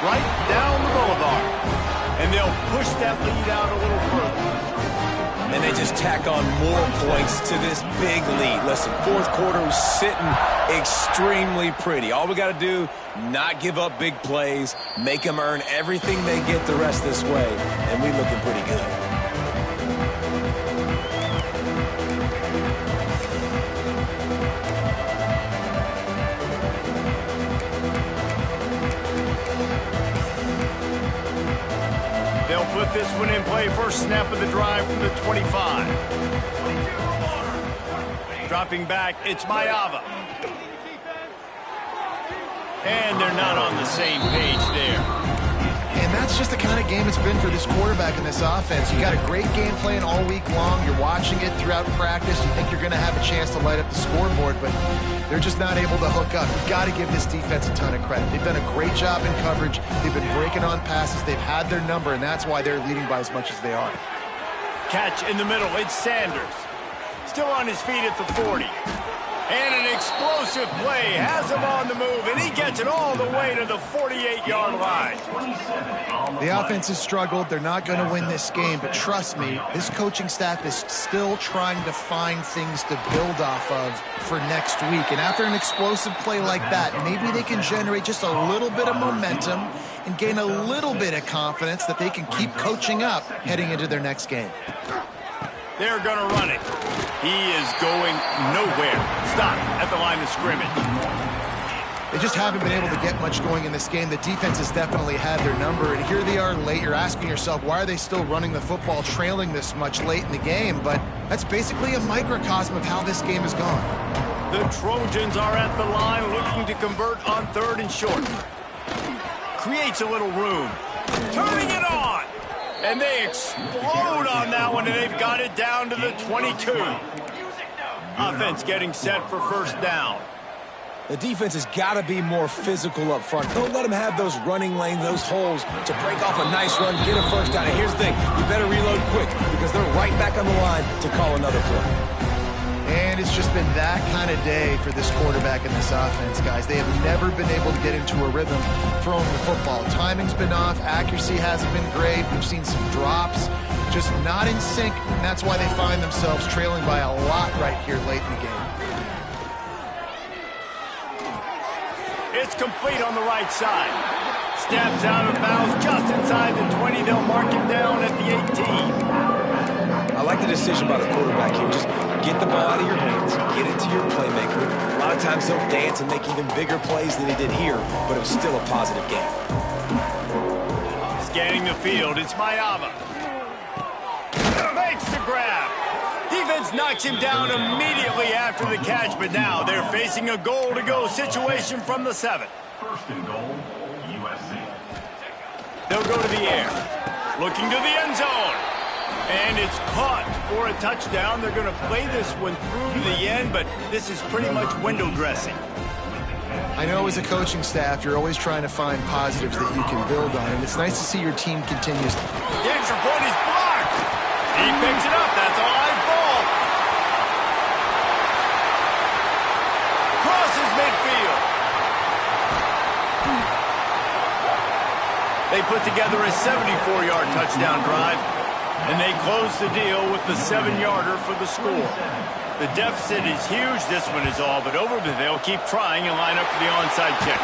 Right down the boulevard. And they'll push that lead out a little further. And they just tack on more points to this big lead. Listen, fourth quarter is sitting extremely pretty. All we got to do, not give up big plays, make them earn everything they get the rest this way, and we looking pretty good. Put this one in play. First snap of the drive from the 25. Dropping back, it's Mayava. And they're not on the same page there. And that's just the kind of game it's been for this quarterback in this offense. You got a great game plan all week long. You're watching it throughout practice. You think you're going to have a chance to light up the scoreboard, but they're just not able to hook up. You've got to give this defense a ton of credit. They've done a great job in coverage. They've been breaking on passes. They've had their number, and that's why they're leading by as much as they are. Catch in the middle. It's Sanders. Still on his feet at the 40. And an explosive play has him on the move, and he gets it all the way to the 48-yard line. The offense has struggled. They're not going to win this game, but trust me, this coaching staff is still trying to find things to build off of for next week. And after an explosive play like that, maybe they can generate just a little bit of momentum and gain a little bit of confidence that they can keep coaching up heading into their next game. They're going to run it. He is going nowhere. Stop at the line of scrimmage. They just haven't been able to get much going in this game. The defense has definitely had their number, and here they are late. You're asking yourself, why are they still running the football, trailing this much late in the game? But that's basically a microcosm of how this game has gone. The Trojans are at the line looking to convert on third and short. Creates a little room. Turning it on. And they explode on that one, and they've got it down to the 22. Offense getting set for first down. The defense has got to be more physical up front. Don't let them have those running lanes, those holes to break off a nice run, get a first down. And here's the thing, you better reload quick because they're right back on the line to call another play. And it's just been that kind of day for this quarterback and this offense, guys. They have never been able to get into a rhythm throwing the football. Timing's been off. Accuracy hasn't been great. We've seen some drops. Just not in sync, and that's why they find themselves trailing by a lot right here late in the game. It's complete on the right side. Steps out of bounds just inside the 20. They'll mark him down at the 18. I like the decision by the quarterback here. Just get the ball out of your hands, get it to your playmaker. A lot of times he'll dance and make even bigger plays than he did here, but it was still a positive game. Scanning the field, it's Mayava. Makes the grab. Defense knocks him down immediately after the catch, but now they're facing a goal-to-go situation from the 7. First and goal, USC. They'll go to the air, looking to the end zone. And it's caught for a touchdown. They're going to play this one through to the end, but this is pretty much window dressing. I know as a coaching staff, you're always trying to find positives that you can build on, and it's nice to see your team continues. The extra point is blocked. He picks it up. That's a live ball. Crosses midfield. They put together a 74-yard touchdown drive, and they close the deal with the 7-yarder for the score. The deficit is huge. This one is all but over, but they'll keep trying and line up for the onside kick.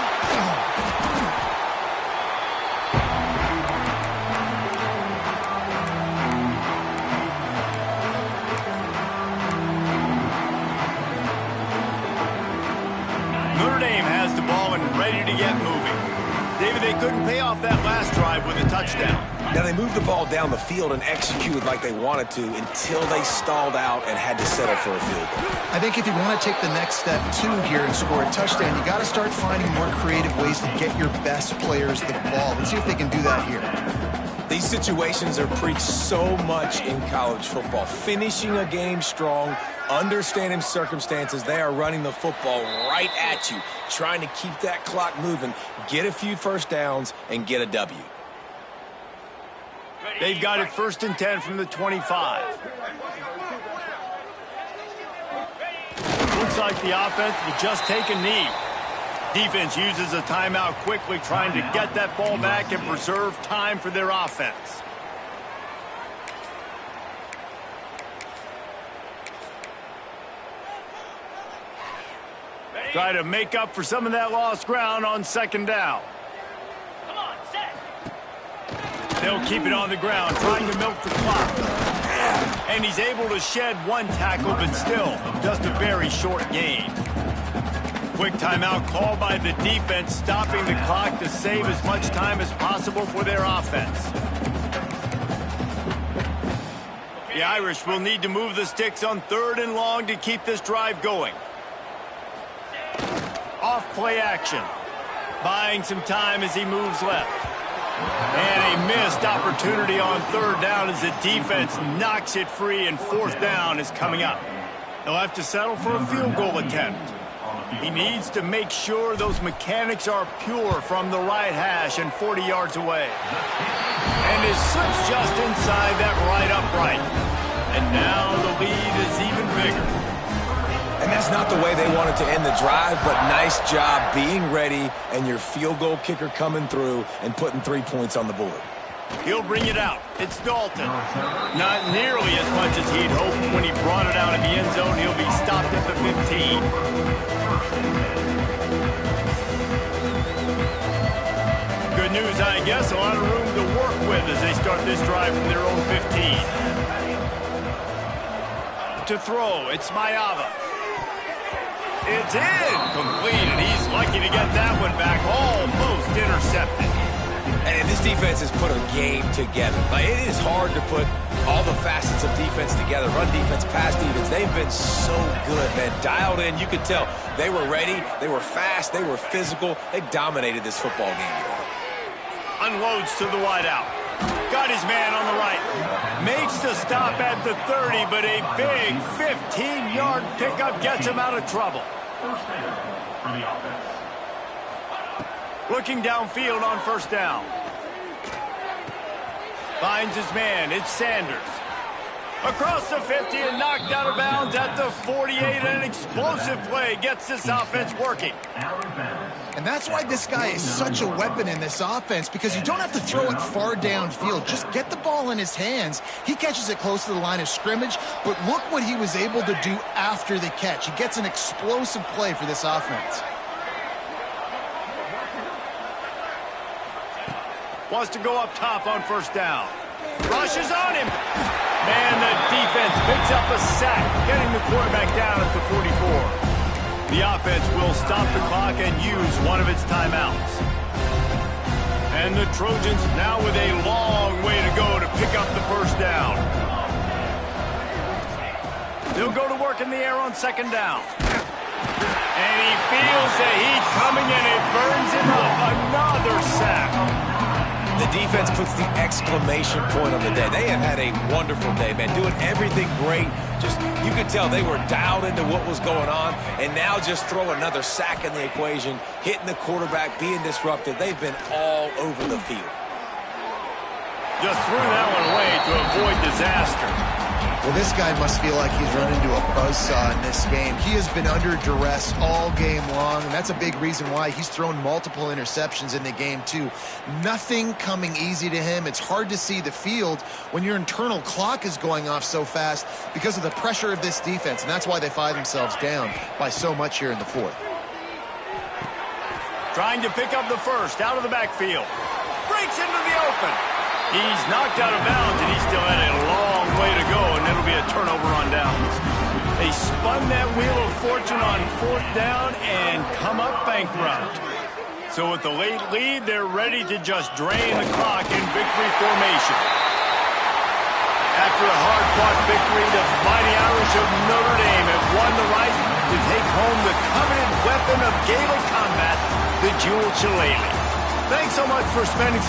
Notre Dame has the ball and ready to get moving. David, they couldn't pay off that last drive with a touchdown. Now, they moved the ball down the field and executed like they wanted to until they stalled out and had to settle for a field goal. I think if you want to take the next step, too, here and score a touchdown, you got to start finding more creative ways to get your best players the ball. Let's see if they can do that here. These situations are preached so much in college football. Finishing a game strong, understanding circumstances. They are running the football right at you, trying to keep that clock moving, get a few first downs, and get a W. They've got it 1st and 10 from the 25. Looks like the offense will just take a knee. Defense uses a timeout quickly, trying to get that ball back and preserve time for their offense. Try to make up for some of that lost ground on 2nd down. Come on, set. They'll keep it on the ground, trying to milk the clock. And he's able to shed one tackle, but still just a very short gain. Quick timeout called by the defense, stopping the clock to save as much time as possible for their offense. The Irish will need to move the sticks on 3rd and long to keep this drive going. Off play action. Buying some time as he moves left. And a missed opportunity on 3rd down as the defense knocks it free, and 4th down is coming up. They'll have to settle for a field goal attempt. He needs to make sure those mechanics are pure from the right hash and 40 yards away. And it slips just inside that right upright. And now the lead is even bigger. And that's not the way they wanted to end the drive, but nice job being ready and your field goal kicker coming through and putting 3 points on the board. He'll bring it out. It's Dalton. Not nearly as much as he'd hoped when he brought it out of the end zone. He'll be stopped at the 15. Good news, I guess. A lot of room to work with as they start this drive from their own 15. To throw, it's Mayava. It's incomplete, and he's lucky to get that one back. Almost intercepted. And this defense has put a game together. Like, it is hard to put all the facets of defense together. Run defense, pass defense. They've been so good, man. Dialed in. You could tell they were ready. They were fast. They were physical. They dominated this football game today. Unloads to the wideout. Got his man on the right. Makes the stop at the 30, but a big 15-yard pickup gets him out of trouble. First down for the offense. Looking downfield on 1st down. Finds his man. It's Sanders. Across the 50 and knocked out of bounds at the 48. An explosive play gets this offense working. And that's why this guy is such a weapon in this offense, because you don't have to throw it far downfield. Just get the ball in his hands. He catches it close to the line of scrimmage, but look what he was able to do after the catch. He gets an explosive play for this offense. Wants to go up top on first down. Rushes on him. And the defense picks up a sack, getting the quarterback down at the 44. The offense will stop the clock and use one of its timeouts. And the Trojans now with a long way to go to pick up the first down. They'll go to work in the air on second down. And he feels the heat coming and it burns him up. Another sack. The defense puts the exclamation point on the day. They have had a wonderful day, man, doing everything great. Just, you could tell they were dialed into what was going on, and now just throw another sack in the equation, hitting the quarterback, being disruptive. They've been all over the field. Just threw that one away to avoid disaster. Well, this guy must feel like he's run into a buzzsaw in this game. He has been under duress all game long, and that's a big reason why he's thrown multiple interceptions in the game, too. Nothing coming easy to him. It's hard to see the field when your internal clock is going off so fast because of the pressure of this defense, and that's why they find themselves down by so much here in the fourth. Trying to pick up the first out of the backfield. Breaks into the open. He's knocked out of bounds, and he still had a long way to go, and it'll be a turnover on downs. They spun that wheel of fortune on fourth down and come up bankrupt. So with the late lead, they're ready to just drain the clock in victory formation. After a hard-fought victory, the Mighty Irish of Notre Dame have won the right to take home the coveted weapon of Gaelic combat, the Jewel Shillelagh. Thanks so much for spending some